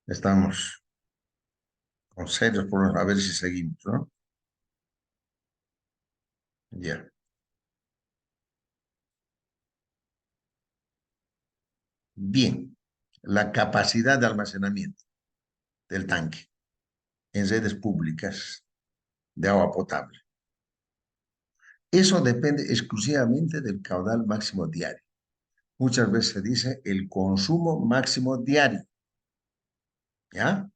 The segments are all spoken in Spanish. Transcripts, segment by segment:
Estamos con serios problemas, a ver si seguimos, ¿no? Ya. Bien. La capacidad de almacenamiento del tanque en redes públicas de agua potable. Eso depende exclusivamente del caudal máximo diario. Muchas veces se dice el consumo máximo diario, ¿ya?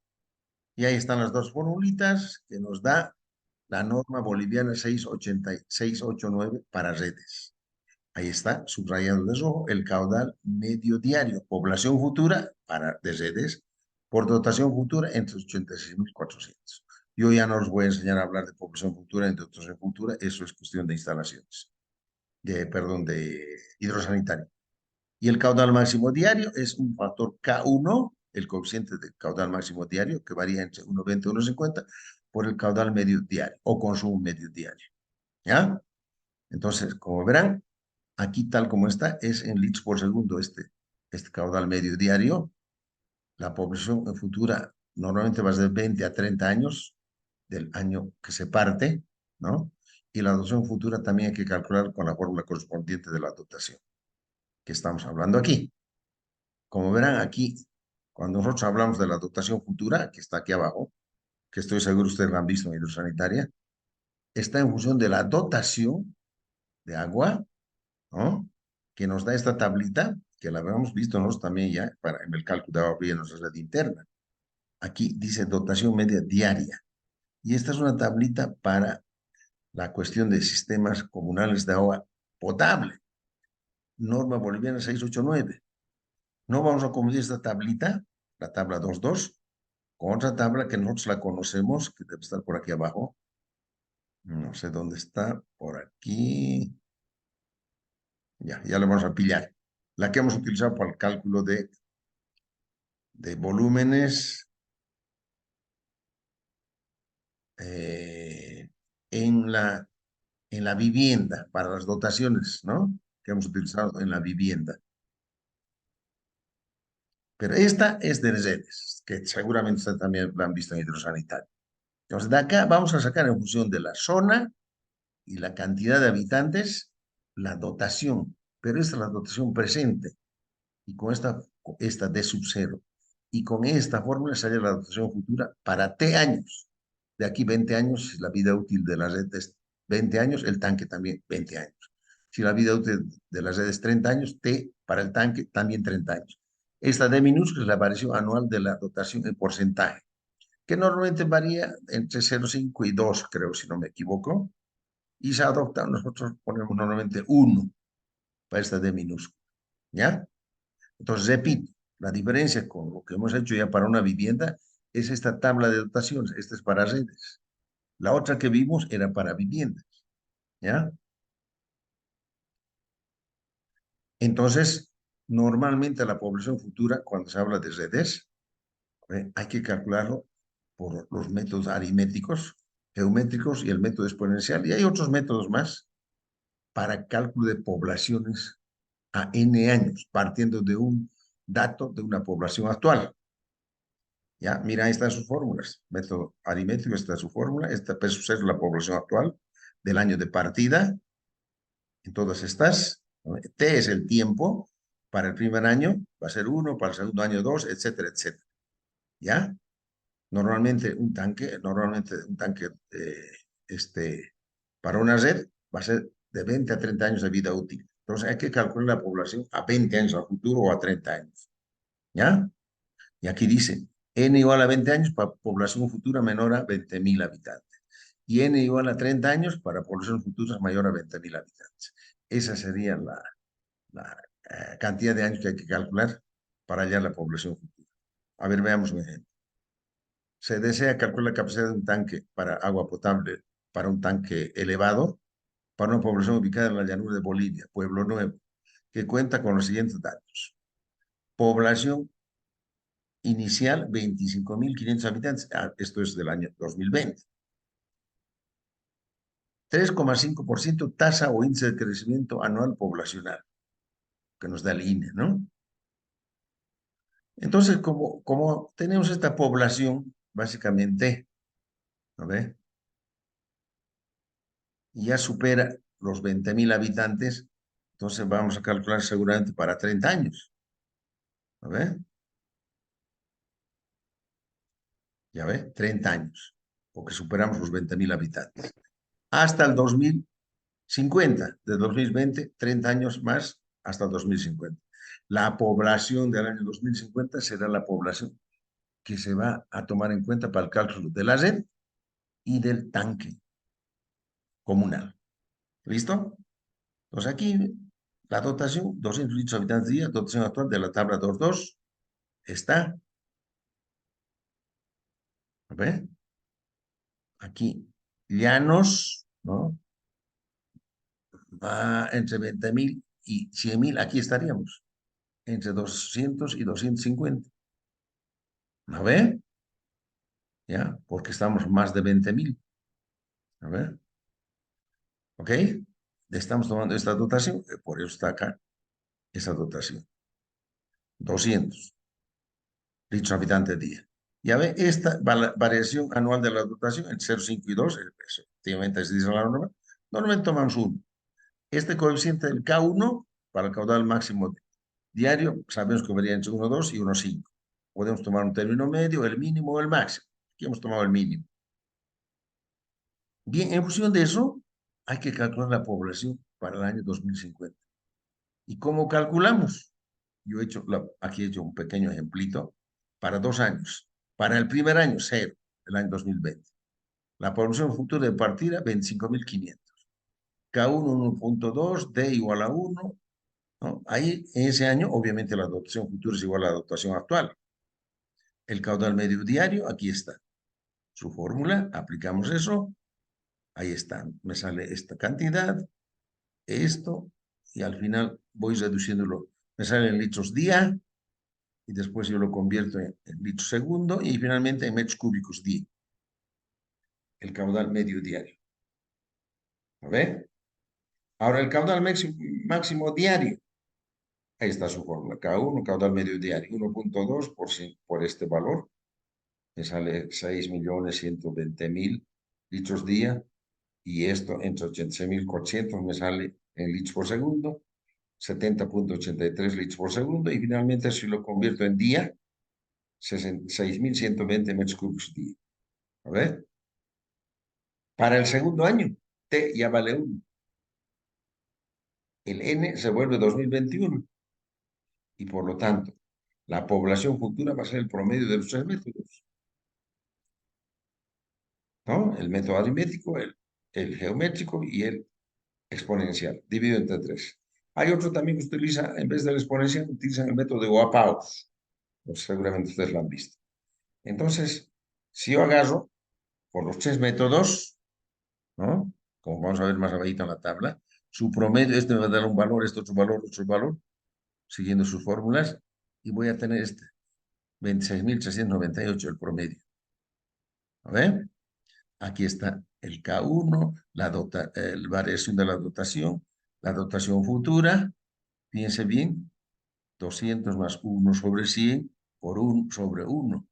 Y ahí están las dos formulitas que nos da la norma boliviana 689 para redes. Ahí está, subrayado de rojo, el caudal medio diario, población futura para de redes, por dotación futura entre 86.400. Yo ya no os voy a enseñar a hablar de población futura, entre dotación futura, eso es cuestión de instalaciones, perdón, de hidrosanitario. Y el caudal máximo diario es un factor K1, el coeficiente de caudal máximo diario, que varía entre 1,20 y 1,50, por el caudal medio diario o consumo medio diario. ¿Ya? Entonces, como verán, aquí tal como está, es en litros por segundo este caudal medio diario. La población futura normalmente va a ser 20 a 30 años del año que se parte, ¿no? Y la dotación futura también hay que calcular con la fórmula correspondiente de la dotación que estamos hablando aquí. Como verán aquí, cuando nosotros hablamos de la dotación futura, que está aquí abajo, que estoy seguro ustedes la han visto en hidrosanitaria, está en función de la dotación de agua, ¿no? Que nos da esta tablita, que la habíamos visto nosotros también ya para, en el cálculo de agua fría en nuestra red interna. Aquí dice dotación media diaria. Y esta es una tablita para la cuestión de sistemas comunales de agua potable. Norma boliviana 689. No vamos a confundir esta tablita, la tabla 22, con otra tabla que nosotros la conocemos, que debe estar por aquí abajo. No sé dónde está, por aquí. Ya la vamos a pillar. La que hemos utilizado para el cálculo de volúmenes eh, en en la vivienda, para las dotaciones, ¿no? Que hemos utilizado en la vivienda. Pero esta es de redes, que seguramente ustedes también la han visto en hidrosanitario. Entonces, de acá vamos a sacar en función de la zona y la cantidad de habitantes, la dotación. Pero esta es la dotación presente. Y con esta D sub cero. Y con esta fórmula sale la dotación futura para T años. De aquí 20 años, la vida útil de la red es 20 años, el tanque también 20 años. Si la vida útil de la red es 30 años, T para el tanque también 30 años. Esta D minúscula es la variación anual de la dotación en porcentaje, que normalmente varía entre 0,5 y 2, creo, si no me equivoco. Y se adopta, nosotros ponemos normalmente 1 para esta D minúscula. ¿Ya? Entonces, repito, la diferencia con lo que hemos hecho ya para una vivienda es esta tabla de dotaciones. Esta es para redes. La otra que vimos era para viviendas, ¿ya? Entonces, normalmente la población futura, cuando se habla de redes, hay que calcularlo por los métodos aritméticos, geométricos y el método exponencial. Y hay otros métodos más para cálculo de poblaciones a n años, partiendo de un dato de una población actual. Ya, mira, ahí están sus fórmulas. Método aritmético, esta es su fórmula. Esta pues, es la población actual del año de partida. En todas estas, ¿no? T es el tiempo para el primer año, va a ser 1, para el segundo año 2, etcétera, etcétera. ¿Ya? Normalmente un tanque para una red va a ser de 20 a 30 años de vida útil. Entonces hay que calcular la población a 20 años al futuro o a 30 años. ¿Ya? Y aquí dice, n igual a 20 años para población futura menor a 20.000 habitantes. Y n igual a 30 años para población futura mayor a 20.000 habitantes. Esa sería la cantidad de años que hay que calcular para hallar la población futura. A ver, veamos un ejemplo. Se desea calcular la capacidad de un tanque para agua potable para un tanque elevado para una población ubicada en la llanura de Bolivia, Pueblo Nuevo, que cuenta con los siguientes datos. Población inicial 25.500 habitantes. Esto es del año 2020. 3,5% tasa o índice de crecimiento anual poblacional, que nos da el INE, ¿no? Entonces, como tenemos esta población, básicamente, ¿no ve? Ya supera los 20.000 habitantes, entonces vamos a calcular seguramente para 30 años, ¿no ve? Ya ve, 30 años, porque superamos los 20.000 habitantes. Hasta el 2050, de 2020, 30 años más hasta el 2050. La población del año 2050 será la población que se va a tomar en cuenta para el cálculo de la red y del tanque comunal. ¿Listo? Pues aquí la dotación, 200 litros habitantes día, dotación actual de la tabla 2.2, está, a ver, aquí, Llanos, ¿no? Va entre 20.000 y 100.000, aquí estaríamos, entre 200 y 250, ¿no ve? ¿Ya? Porque estamos más de 20.000, ¿no ve? ¿Ok? Estamos tomando esta dotación, por eso está acá, esa dotación, 200 litros habitante día. Ya ve, esta variación anual de la dotación entre 0,5 y 2, eso, efectivamente, se dice la norma, normalmente tomamos uno. Este coeficiente del K1 para el caudal máximo diario, sabemos que varía entre 1,2 y 1,5. Podemos tomar un término medio, el mínimo o el máximo. Aquí hemos tomado el mínimo. Bien, en función de eso, hay que calcular la población para el año 2050. ¿Y cómo calculamos? Yo he hecho, aquí he hecho un pequeño ejemplito para 2 años. Para el primer año, cero, el año 2020. La población futura de partida, 25.500. K1, 1,2, D igual a 1. ¿No? Ahí, en ese año, obviamente la dotación futura es igual a la dotación actual. El caudal medio diario, aquí está. Su fórmula, aplicamos eso. Ahí está. Me sale esta cantidad, esto, y al final voy reduciéndolo. Me sale en litros día, y después yo lo convierto en litros segundo, y finalmente en metros cúbicos día. El caudal medio diario. ¿A ver? Ahora, el caudal máximo diario. Ahí está su fórmula. K1, caudal medio diario. 1,2 por este valor. Me sale 6.120.000 litros día. Y esto entre 86.400 me sale en litros por segundo. 70,83 litros por segundo. Y finalmente, si lo convierto en día, 6.120 metros cúbicos día. A ver. Para el segundo año, T ya vale 1. El N se vuelve 2021 y por lo tanto la población futura va a ser el promedio de los tres métodos, ¿no? El método aritmético, el geométrico y el exponencial, dividido entre tres. Hay otro también que utiliza, en vez del exponencial, utilizan el método de Wapaus. Pues seguramente ustedes lo han visto. Entonces, si yo agarro por los tres métodos, ¿no? Como vamos a ver más abajito en la tabla, su promedio, este me va a dar un valor, este otro valor, siguiendo sus fórmulas, y voy a tener este, 26.398 el promedio. ¿A ver? Aquí está el K1, la variación de la dotación futura, fíjense bien, 200 más 1 sobre 100 por 1 sobre 1,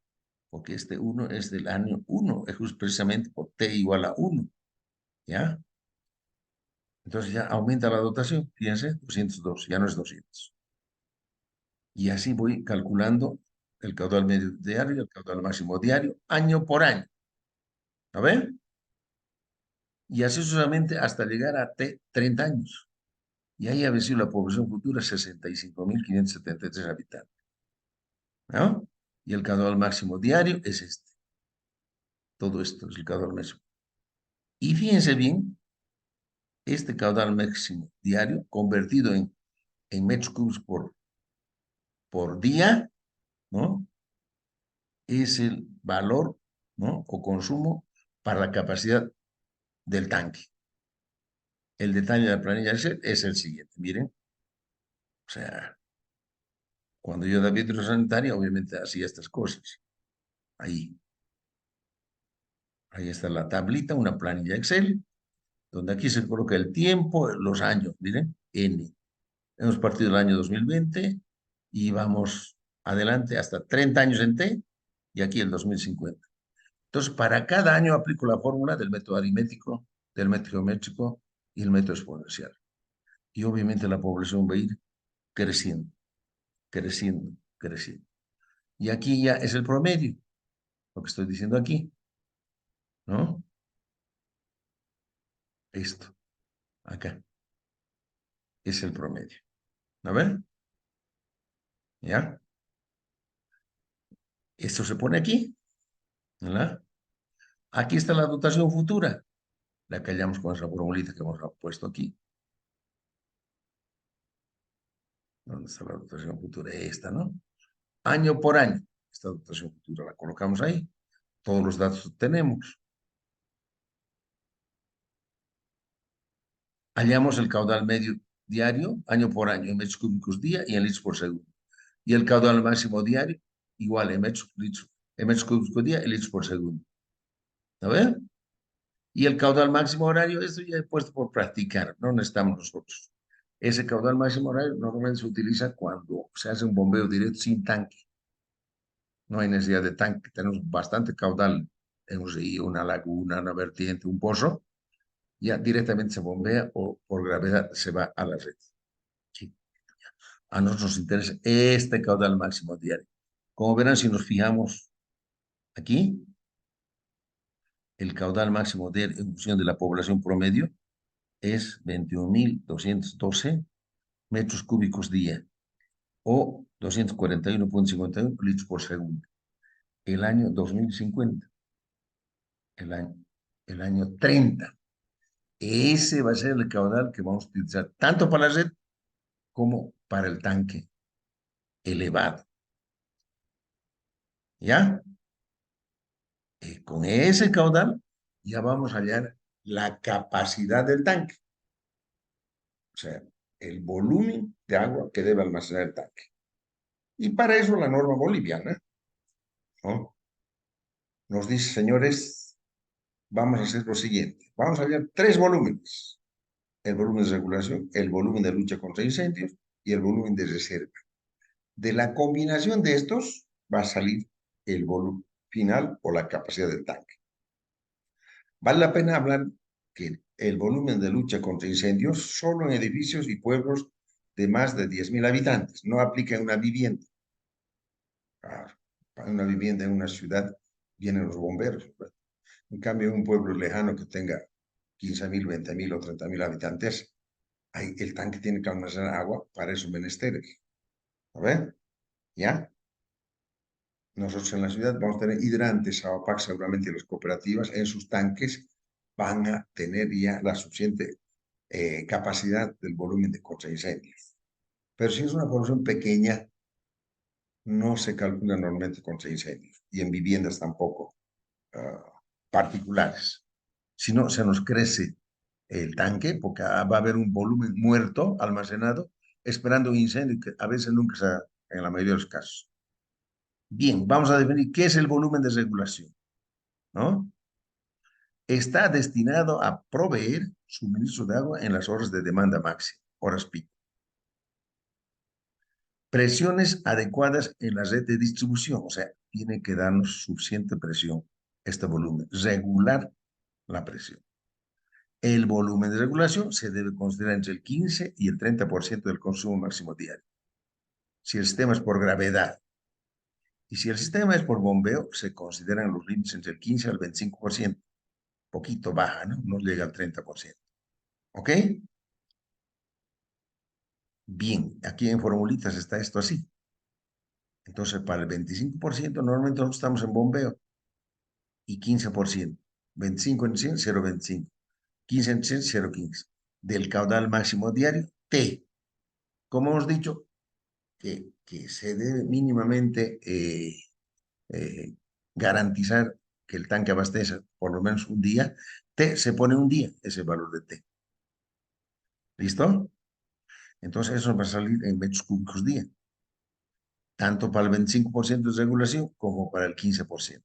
porque este 1 es del año 1, es precisamente por T igual a 1, ¿ya? Entonces ya aumenta la dotación, fíjense, 202, ya no es 200. Y así voy calculando el caudal medio diario, el caudal máximo diario, año por año. ¿A ver? Y así sucesivamente hasta llegar a 30 años. Y ahí ha sido la población futura 65.573 habitantes. ¿No? Y el caudal máximo diario es este. Todo esto es el caudal máximo. Y fíjense bien, este caudal máximo diario convertido en metros cúbicos por día, ¿no? Es el valor, ¿no? O consumo para la capacidad del tanque. El detalle de la planilla Excel es el siguiente, miren. O sea, cuando yo David sanitaria, obviamente hacía estas cosas. Ahí, ahí está la tablita, una planilla Excel, donde aquí se coloca el tiempo, los años, miren, N. Hemos partido del año 2020 y vamos adelante hasta 30 años en T y aquí el 2050. Entonces, para cada año aplico la fórmula del método aritmético, del método geométrico y el método exponencial. Y obviamente la población va a ir creciendo, creciendo, creciendo. Y aquí ya es el promedio, lo que estoy diciendo aquí, ¿no? Esto, acá, es el promedio. A ver, ¿ya? Esto se pone aquí, ¿verdad? Aquí está la dotación futura, la que hallamos con esa formulita que hemos puesto aquí. ¿Dónde está la dotación futura? Esta, ¿no? Año por año. Esta dotación futura la colocamos ahí. Todos los datos tenemos. Hallamos el caudal medio diario, año por año, en metros cúbicos día y en litros por segundo. Y el caudal máximo diario, igual en metros cúbicos día y litros por segundo. ¿A ver? Y el caudal máximo horario, esto ya he puesto por practicar, no necesitamos nosotros. Ese caudal máximo horario normalmente se utiliza cuando se hace un bombeo directo sin tanque. No hay necesidad de tanque, tenemos bastante caudal en un río, una laguna, una vertiente, un pozo, ya directamente se bombea o por gravedad se va a la red. Sí. A nosotros nos interesa este caudal máximo diario. Como verán, si nos fijamos aquí, el caudal máximo diario en función de la población promedio es 21.212 metros cúbicos día o 241,51 litros por segundo. El año 2050, el año, el año 30. Ese va a ser el caudal que vamos a utilizar tanto para la red como para el tanque elevado. ¿Ya? Con ese caudal ya vamos a hallar la capacidad del tanque, o sea, el volumen de agua que debe almacenar el tanque. Y para eso la norma boliviana, ¿no? Nos dice, señores, vamos a hacer lo siguiente. Vamos a hallar tres volúmenes. El volumen de regulación, el volumen de lucha contra incendios y el volumen de reserva. De la combinación de estos va a salir el volumen final o la capacidad del tanque. Vale la pena hablar que el volumen de lucha contra incendios solo en edificios y pueblos de más de 10.000 habitantes, no aplica en una vivienda. Claro, para una vivienda en una ciudad vienen los bomberos. En cambio, en un pueblo lejano que tenga 15.000, 20.000 o 30.000 habitantes, ahí el tanque tiene que almacenar agua para esos menesteres. ¿A ver? ¿Ya? Nosotros en la ciudad vamos a tener hidrantes, Avapac seguramente, y las cooperativas en sus tanques van a tener ya la suficiente capacidad del volumen de contra incendios. Pero si es una población pequeña, no se calcula normalmente contra incendios y en viviendas tampoco particulares. Si no, se nos crece el tanque porque va a haber un volumen muerto almacenado esperando un incendio que a veces nunca se da en la mayoría de los casos. Bien, vamos a definir qué es el volumen de regulación, ¿no? Está destinado a proveer suministro de agua en las horas de demanda máxima, horas pico. Presiones adecuadas en la red de distribución, o sea, tiene que darnos suficiente presión, este volumen, regular la presión. El volumen de regulación se debe considerar entre el 15 y el 30% del consumo máximo diario. Si el sistema es por gravedad y si el sistema es por bombeo, se consideran los límites entre el 15 al 25%. Poquito baja, ¿no? No llega al 30%. ¿Ok? Bien, aquí en formulitas está esto así. Entonces, para el 25%, normalmente nosotros estamos en bombeo y 15%. 25 en 100, 0,25. 15 en 100, 0,15. Del caudal máximo diario, T. Como hemos dicho, que se debe mínimamente garantizar que el tanque abastece por lo menos un día. T se pone un día, ese valor de T. ¿Listo? Entonces, eso va a salir en metros cúbicos día, tanto para el 25% de regulación como para el 15%.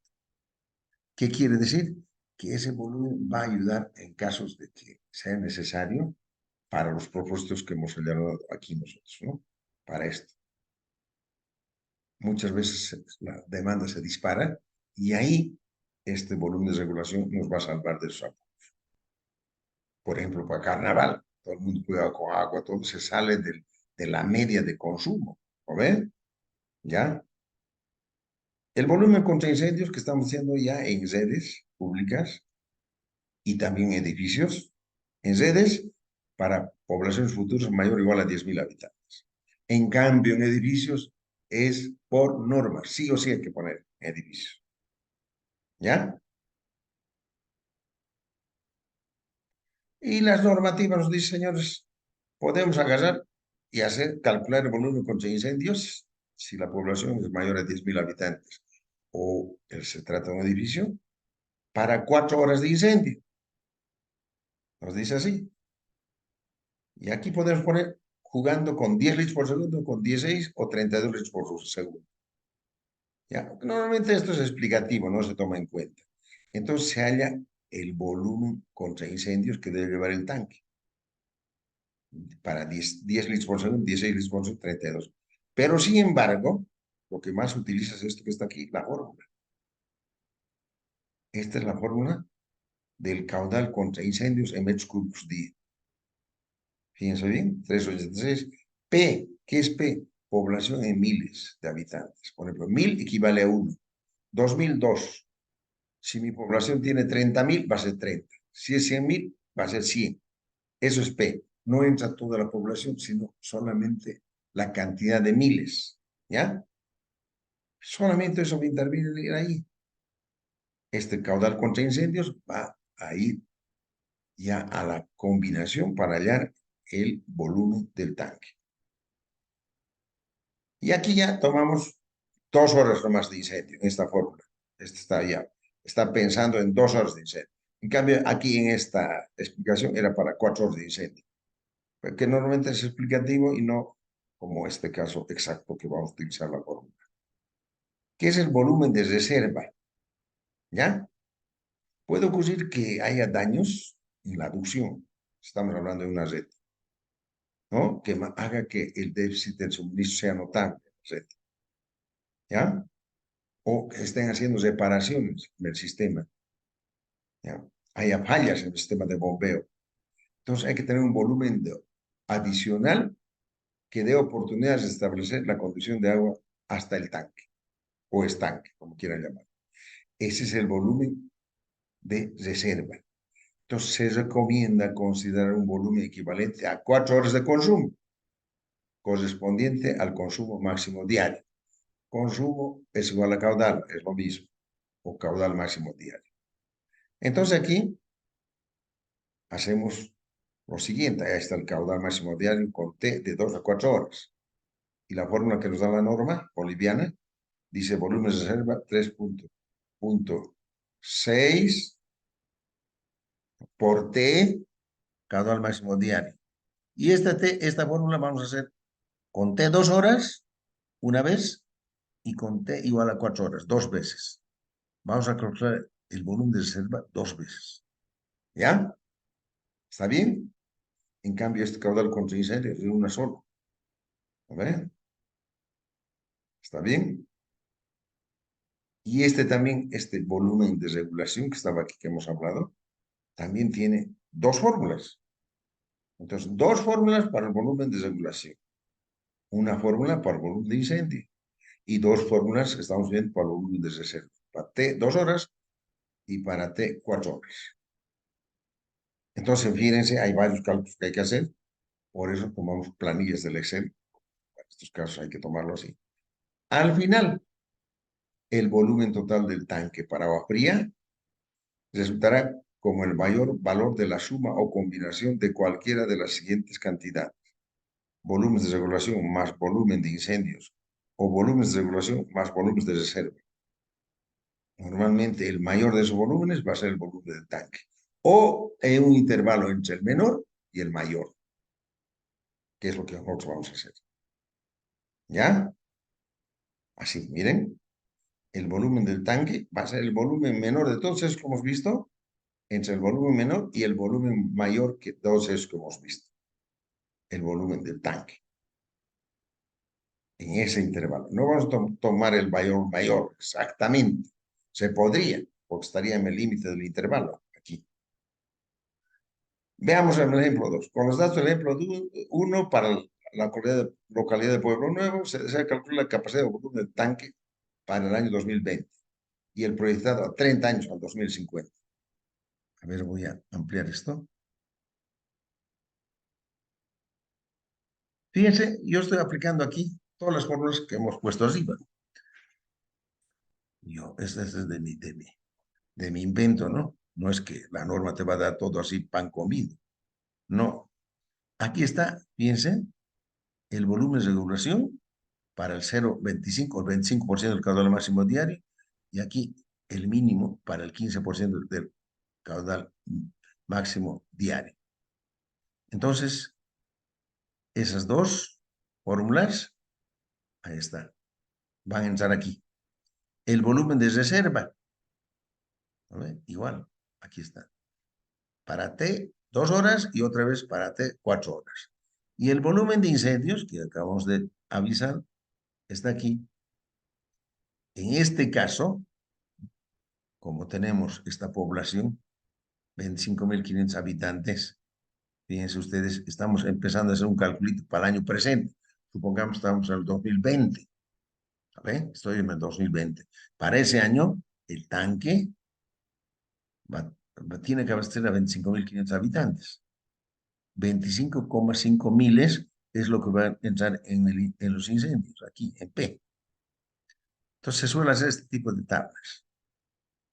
¿Qué quiere decir? Que ese volumen va a ayudar en casos de que sea necesario para los propósitos que hemos señalado aquí nosotros, ¿no? Para esto. muchas veces la demanda se dispara y ahí este volumen de regulación nos va a salvar de esos apuros. Por ejemplo, para carnaval, todo el mundo juega con agua, todo se sale de la media de consumo, ¿lo ven? ¿Ya? El volumen contra incendios que estamos haciendo ya en redes públicas y también edificios, en redes para poblaciones futuras mayor o igual a 10.000 habitantes. En cambio, en edificios es por norma, sí o sí hay que poner edificios. ¿Ya? Y las normativas nos dicen, señores, podemos agarrar y hacer, calcular el volumen contra incendios si la población es mayor a 10.000 habitantes o se trata de un edificio para 4 horas de incendio. Nos dice así. Y aquí podemos poner jugando con 10 litros por segundo, con 16 o 32 litros por segundo. ¿Ya? Normalmente esto es explicativo, no se toma en cuenta. Entonces se halla el volumen contra incendios que debe llevar el tanque. Para 10 litros por segundo, 16 litros por segundo, 32. Pero sin embargo, lo que más utiliza es esto que está aquí, la fórmula. Esta es la fórmula del caudal contra incendios en metros cúbicos día. Fíjense bien, 386. P, ¿qué es P? Población en miles de habitantes. Por ejemplo, 1.000 equivale a 1. 2.000, 2. Si mi población tiene 30.000, va a ser 30. Si es 100.000, va a ser 100. Eso es P. No entra toda la población, sino solamente la cantidad de miles. ¿Ya? Solamente eso va a intervenir ahí. Este caudal contra incendios va a ir ya a la combinación para hallar el volumen del tanque. Y aquí ya tomamos 2 horas nomás de incendio en esta fórmula. Este está pensando en 2 horas de incendio. En cambio, aquí en esta explicación era para 4 horas de incendio, que normalmente es explicativo y no como este caso exacto que vamos a utilizar la fórmula. ¿Qué es el volumen de reserva? ¿Ya? Puede ocurrir que haya daños en la aducción. Estamos hablando de una red, ¿no? Que haga que el déficit del suministro sea notable en la red. ¿Ya? O que estén haciendo reparaciones en el sistema. ¿Ya? Haya fallas en el sistema de bombeo. Entonces hay que tener un volumen adicional que dé oportunidades de establecer la conducción de agua hasta el tanque o estanque, como quieran llamar. Ese es el volumen de reserva. Entonces se recomienda considerar un volumen equivalente a 4 horas de consumo, correspondiente al consumo máximo diario. Consumo es igual a caudal, es lo mismo, o caudal máximo diario. Entonces aquí hacemos lo siguiente, ahí está el caudal máximo diario con T de 2 a 4 horas. Y la fórmula que nos da la norma boliviana dice volumen de reserva 3.6 por T, caudal máximo diario. Y esta fórmula vamos a hacer con T 2 horas, una vez, y con T igual a 4 horas, 2 veces. Vamos a calcular el volumen de reserva 2 veces. ¿Ya? ¿Está bien? En cambio, este caudal contra incendio es de una sola. ¿A ver? ¿Está bien? Y este también, este volumen de regulación que estaba aquí, que hemos hablado, también tiene 2 fórmulas. Entonces, 2 fórmulas para el volumen de regulación. Una fórmula para el volumen de incendio. Y 2 fórmulas que estamos viendo para el volumen de reserva. Para T 2 horas y para T 4 horas. Entonces, fíjense, hay varios cálculos que hay que hacer. Por eso tomamos planillas del Excel. Para estos casos hay que tomarlo así. Al final, el volumen total del tanque para agua fría resultará como el mayor valor de la suma o combinación de cualquiera de las siguientes cantidades. Volúmenes de regulación más volumen de incendios o volúmenes de regulación más volúmenes de reserva. Normalmente el mayor de esos volúmenes va a ser el volumen del tanque o en un intervalo entre el menor y el mayor, que es lo que nosotros vamos a hacer. ¿Ya? Así, miren, el volumen del tanque va a ser el volumen menor de todos esos que hemos visto, entre el volumen menor y el volumen mayor que todos esos que hemos visto, el volumen del tanque. en ese intervalo. No vamos a tomar el valor mayor exactamente. Se podría, porque estaría en el límite del intervalo aquí. Veamos el ejemplo 2. Con los datos del ejemplo 1 para la localidad de Pueblo Nuevo, se calcula la capacidad de volumen del tanque para el año 2020 y el proyectado a 30 años, al 2050. A ver, voy a ampliar esto. Fíjense, yo estoy aplicando aquí todas las fórmulas que hemos puesto arriba. Este es de mi invento, ¿no? No es que la norma te va a dar todo así pan comido. No. Aquí está, fíjense, el volumen de regulación para el 0,25 o 25% del caudal máximo diario y aquí el mínimo para el 15% del caudal máximo diario. Entonces, esas dos fórmulas, ahí está, van a entrar aquí. El volumen de reserva, ¿no? Igual, aquí está. Para T, 2 horas y otra vez para T, 4 horas. Y el volumen de incendios, que acabamos de avisar, está aquí. En este caso, como tenemos esta población, 25.500 habitantes, fíjense ustedes, estamos empezando a hacer un calculito para el año presente. Supongamos que estamos en el 2020. ¿Saben? Estoy en el 2020. Para ese año, el tanque tiene que abastecer a 25.500 habitantes. 25,5 miles es lo que va a entrar en los incendios, aquí en P. Entonces se suele hacer este tipo de tablas.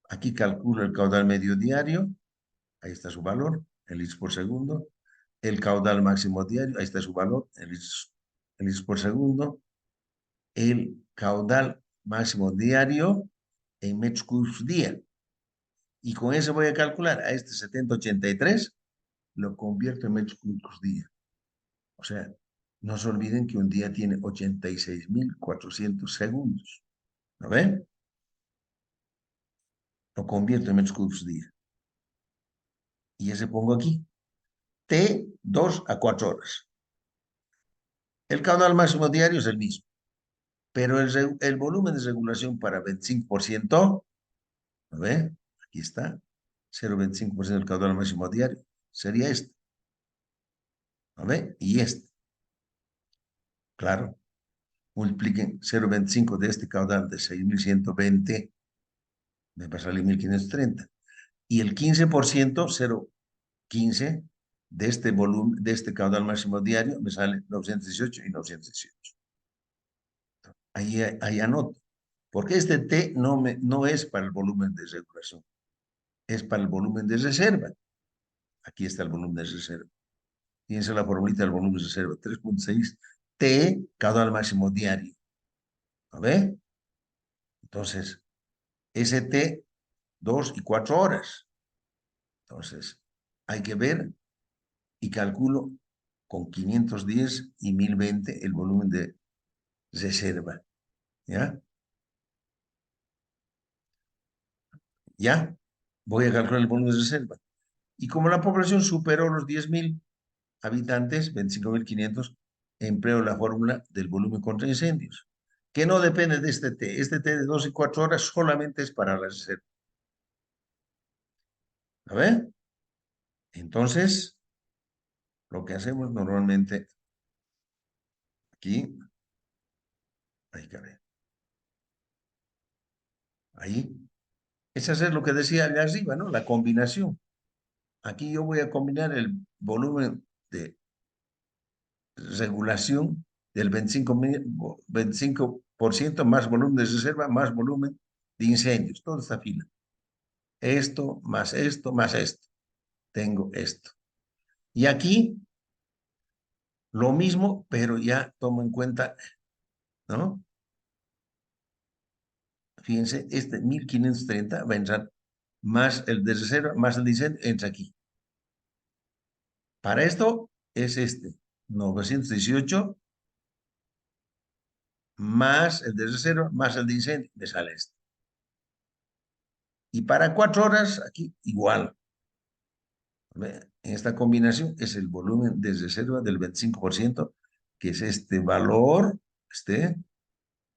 Aquí calculo el caudal medio diario, ahí está su valor, en litros por segundo. El caudal máximo diario, ahí está su valor, en litros por segundo. El caudal máximo diario en metros cúbicos día. Y con eso voy a calcular a este 7083, lo convierto en metros cúbicos día. O sea, no se olviden que un día tiene 86.400 segundos. ¿Lo ven? Lo convierto en metros cúbicos día. Y ese pongo aquí. T, 2 a 4 horas. El caudal máximo diario es el mismo. Pero el volumen de regulación para 25%, ¿lo ven? Aquí está. 0,25% del caudal máximo diario. Sería este. ¿Lo ven? Y este. Claro. Multipliquen 0,25 de este caudal de 6.120, me va a salir 1.530. Y el 15%, 0,15 de este volumen, de este caudal máximo diario, me sale 918 y 918. Ahí anoto. Porque este T no es para el volumen de regulación, es para el volumen de reserva. Aquí está el volumen de reserva. Fíjense la formulita del volumen de reserva, 3,6 T, caudal máximo diario. ¿A ver? Entonces, ST, 2 y 4 horas. Entonces, hay que ver y calculo con 510 y 1020 el volumen de reserva. ¿Ya? ¿Ya? Voy a calcular el volumen de reserva. Y como la población superó los 10.000 habitantes, 25.500, empleo la fórmula del volumen contra incendios, que no depende de este T. Este T de 2 y 4 horas solamente es para la reserva. ¿A ver? Entonces, lo que hacemos normalmente aquí, ahí cabe, ahí, es hacer lo que decía allá arriba, ¿no? La combinación. Aquí yo voy a combinar el volumen de regulación del 25% más volumen de reserva, más volumen de incendios, toda esta fila. Esto, más esto, más esto. Tengo esto. Y aquí lo mismo, pero ya tomo en cuenta, ¿no? Fíjense, este 1.530 va a entrar más el de reserva, más el de incendio, entra aquí. Para esto es este, 918 más el de reserva, más el de incendio, me sale este. Y para 4 horas, aquí igual. En esta combinación es el volumen de reserva del 25%, que es este valor,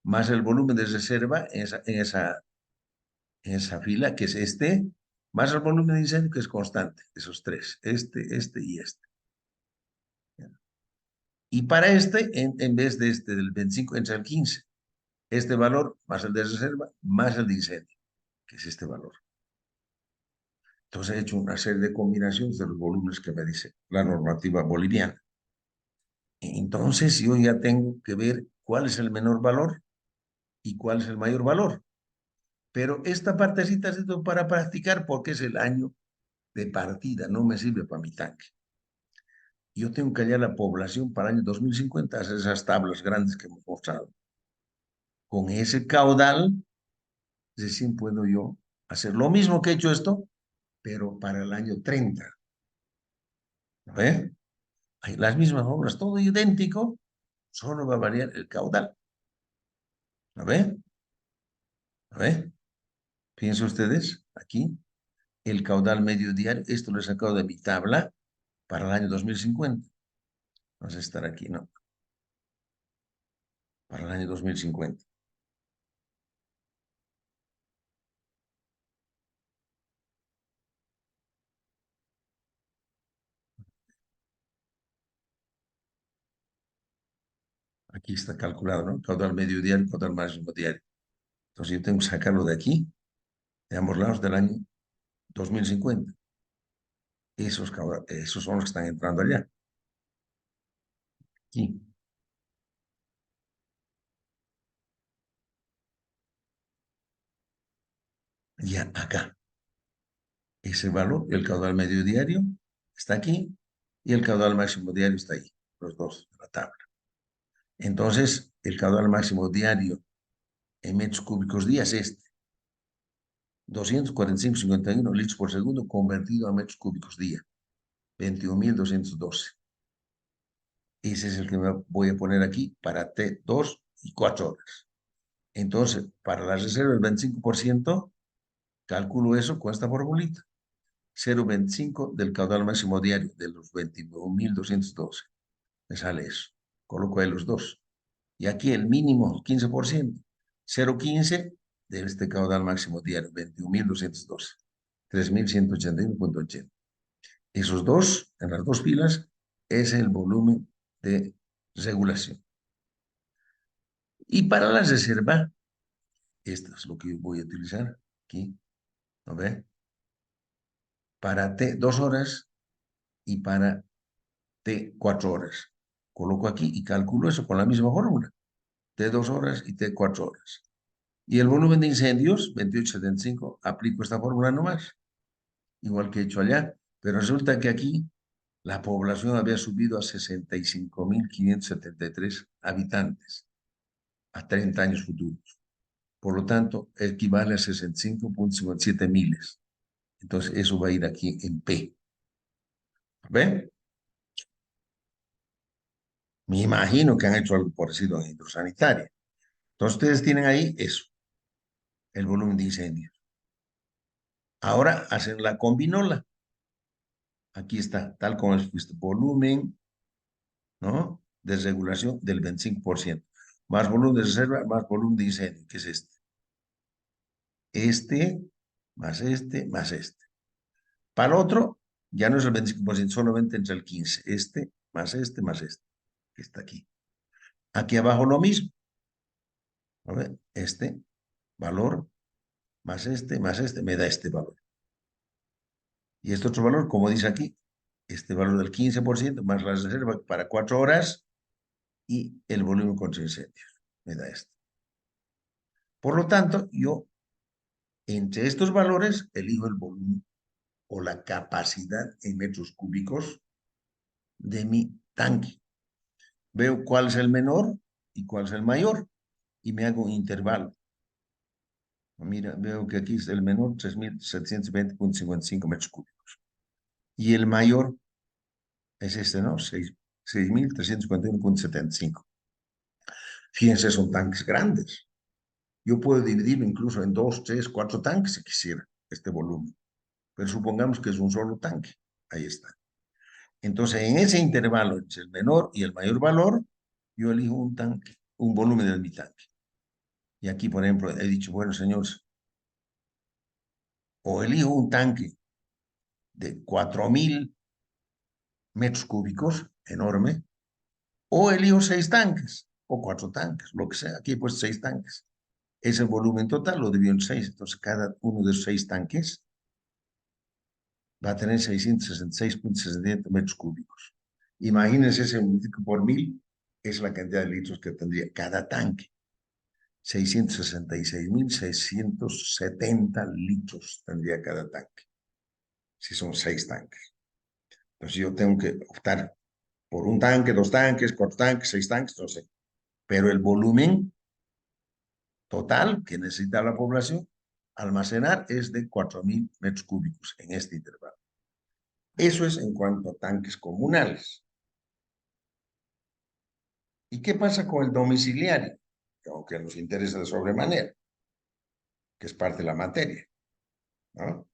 más el volumen de reserva en esa fila, que es más el volumen de incendio, que es constante, esos tres, este y este. Y para en vez de del 25, entra el 15. Este valor más el de reserva, más el de incendio, que es este valor. Entonces he hecho una serie de combinaciones de los volúmenes que me dice la normativa boliviana. Entonces yo ya tengo que ver cuál es el menor valor y cuál es el mayor valor. Pero esta partecita es para practicar porque es el año de partida, no me sirve para mi tanque. Yo tengo que hallar la población para el año 2050, hacer esas tablas grandes que hemos mostrado. Con ese caudal, recién puedo yo hacer lo mismo que he hecho esto, pero para el año 30. ¿Ve? Hay las mismas fórmulas, todo idéntico, solo va a variar el caudal. ¿A ver? ¿A ver? Piensen ustedes, aquí, el caudal medio diario, esto lo he sacado de mi tabla para el año 2050. Vamos a estar aquí, ¿no? Para el año 2050. Aquí está calculado, ¿no? Caudal medio diario, caudal máximo diario. Entonces yo tengo que sacarlo de aquí, de ambos lados del año 2050. Esos son los que están entrando allá. Aquí. Ya acá. Ese valor, el caudal medio diario, está aquí y el caudal máximo diario está ahí, los dos de la tabla. Entonces, el caudal máximo diario en metros cúbicos día es 245,51 litros por segundo convertido a metros cúbicos día, 21.212. Ese es el que me voy a poner aquí para T2 y 4 horas. Entonces, para la reserva del 25%, calculo eso con esta formulita. 0,25 del caudal máximo diario de los 21.212. Me sale eso. Coloco ahí los dos. Y aquí el mínimo, 15%. 0,15 de este caudal máximo diario, 21.212. 3.181,80. Esos dos, en las dos filas, es el volumen de regulación. Y para la reserva, esto es lo que yo voy a utilizar aquí. ¿No ve? Para T 2 horas y para T 4 horas. Coloco aquí y calculo eso con la misma fórmula. T 2 horas y T 4 horas. Y el volumen de incendios, 28,75, aplico esta fórmula nomás, igual que he hecho allá. Pero resulta que aquí la población había subido a 65.573 habitantes a 30 años futuros. Por lo tanto, equivale a 65,57 miles. Entonces, eso va a ir aquí en P. ¿Ven? Me imagino que han hecho algo parecido en hidrosanitaria. Entonces, ustedes tienen ahí eso, el volumen de incendios. Ahora hacen la combinola. Aquí está, tal como es este volumen, ¿no? De regulación del 25%. Más volumen de reserva, más volumen de incendio, que es este. Este, más este. Para el otro, ya no es el 25%, solamente entre el 15%. Más este, que está aquí. Aquí abajo lo mismo. A ver, este valor, más este, me da este valor. Y este otro valor, como dice aquí, este valor del 15% más la reserva para 4 horas y el volumen contra incendios. Me da esto. Por lo tanto, yo entre estos valores elijo el volumen o la capacidad en metros cúbicos de mi tanque. Veo cuál es el menor y cuál es el mayor y me hago un intervalo. Mira, veo que aquí es el menor, 3.720,55 metros cúbicos. Y el mayor es este, ¿no? 6.341,75. Fíjense, son tanques grandes. Yo puedo dividirlo incluso en 2, 3, 4 tanques si quisiera, este volumen. Pero supongamos que es un solo tanque. Ahí está. Entonces, en ese intervalo entre el menor y el mayor valor, yo elijo un tanque, un volumen de mi tanque. Y aquí, por ejemplo, he dicho, bueno, señores, o elijo un tanque de 4.000 metros cúbicos, enorme, o elijo 6 tanques, o 4 tanques, lo que sea. Aquí he puesto 6 tanques. Ese volumen total lo divido en 6. Entonces, cada uno de esos 6 tanques va a tener 666,67 metros cúbicos. Imagínense, ese multiplico por 1.000, es la cantidad de litros que tendría cada tanque. 666.670 litros tendría cada tanque, si son 6 tanques. Entonces yo tengo que optar por un tanque, 2 tanques, 4 tanques, 6 tanques, no sé. Pero el volumen total que necesita la población almacenar es de 4.000 metros cúbicos en este intervalo. Eso es en cuanto a tanques comunales. ¿Y qué pasa con el domiciliario? Aunque nos interesa de sobremanera, que es parte de la materia, ¿no?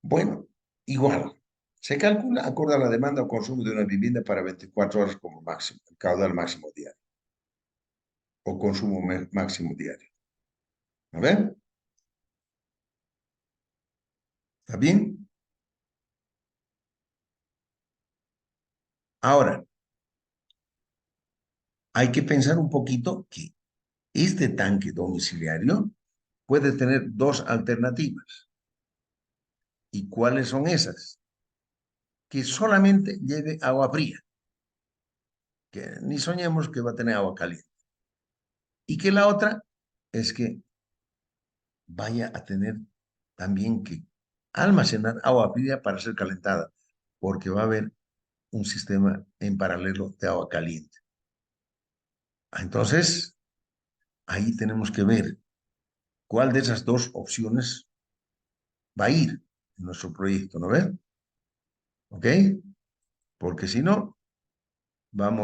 Bueno, igual. Se calcula acorde a la demanda o consumo de una vivienda para 24 horas como máximo, el caudal máximo diario, o consumo máximo diario. ¿A ver? ¿Está bien? Ahora, hay que pensar un poquito que este tanque domiciliario puede tener dos alternativas. ¿Y cuáles son esas? Que solamente lleve agua fría, que ni soñemos que va a tener agua caliente. Y que la otra es que vaya a tener también que almacenar agua fría para ser calentada, porque va a haber un sistema en paralelo de agua caliente. Entonces, ahí tenemos que ver cuál de esas dos opciones va a ir en nuestro proyecto, ¿no ven? ¿Ok? Porque si no, vamos